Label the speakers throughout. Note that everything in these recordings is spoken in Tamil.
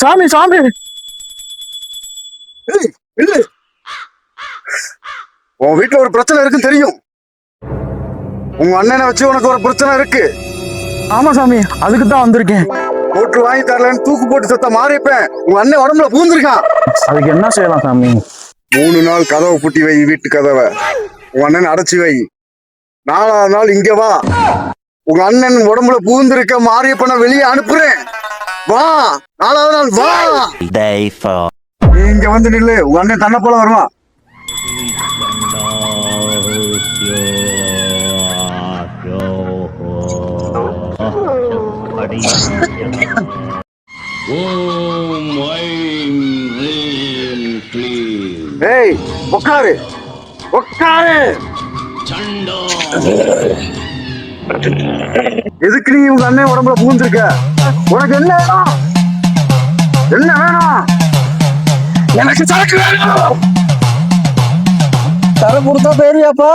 Speaker 1: சாமி சாமி.
Speaker 2: இல்ல, உன் வீட்டுல ஒரு பிரச்சனை இருக்குன்னு தெரியும். உங்க அண்ணனை வச்சு உனக்கு ஒரு பிரச்சனை இருக்கு.
Speaker 1: ஆமா சாமி, அதுக்கு தான் வந்திருக்கேன்.
Speaker 2: போட்டு வாங்கி தரலன்னு தூக்கு போட்டு செத்த மாறிப்பேன். உங்க அண்ணன் உடம்புல பூந்திருக்கான்.
Speaker 1: அதுக்கு என்ன செய்யலாம் சாமி?
Speaker 2: 3 நாள் கதவை பூட்டி வை, வீட்டு கதவை. உங்க அண்ணன் அடைச்சி வை. 4ஆவது நாள் இங்க வா. உங்க அண்ணன் உடம்புல பூந்திருக்க மாரியப்பனை வெளியே அனுப்புறேன். வா, 4ஆவது நாள் வா. நீ இங்க வந்து நில்லு. உங்க அண்ணன் தன்னை போல வருவான். ஏய், உட்காரு உட்காரு. எதுக்கு நீ உங்க அண்ணன் உடம்புல பூந்திருக்க? உனக்கு என்ன வேணும்? என்ன வேணும்? எனக்கு சரக்கு வேணும்.
Speaker 1: தர கொடுத்தா பேரியாப்பா.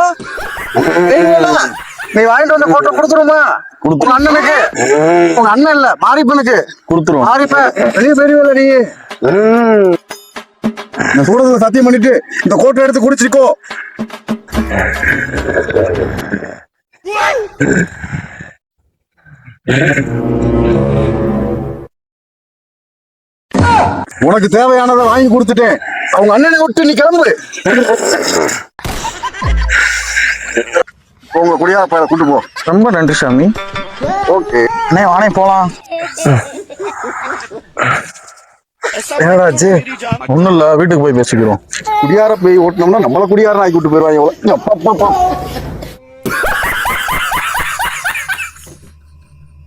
Speaker 2: நீ வாங்கிட்டு வந்து போட்டு கொடுத்துருமா? உங்க அண்ணனுக்கு. உங்க அண்ணன் இல்ல, மாரிப்பனுக்கு
Speaker 1: கொடுத்துருவோம்.
Speaker 2: மாரிப்பன் பெரிய பெரியவில்ல. நீ நான் சொல்றதுல சத்தியம் பண்ணிட்டு இந்த கோட்டை எடுத்து குடிச்சிக்கோ. உனக்கு தேவையானதை வாங்கி கொடுத்துட்டேன். அவங்க அண்ணனை விட்டு நீ கிளம்பு. உங்க குடியா கூட்டு போ.
Speaker 1: ரொம்ப நன்றி சாமி.
Speaker 2: ஓகே
Speaker 1: அண்ணே, வானே போலாம். என்னடாச்சு? ஒண்ணும் இல்ல, வீட்டுக்கு போய் பேசிக்கிறோம்.
Speaker 2: குடியார போய் ஓட்டினோம்னா நம்மள குடியாரன் ஆக்கி விட்டு போயிருவாங்க.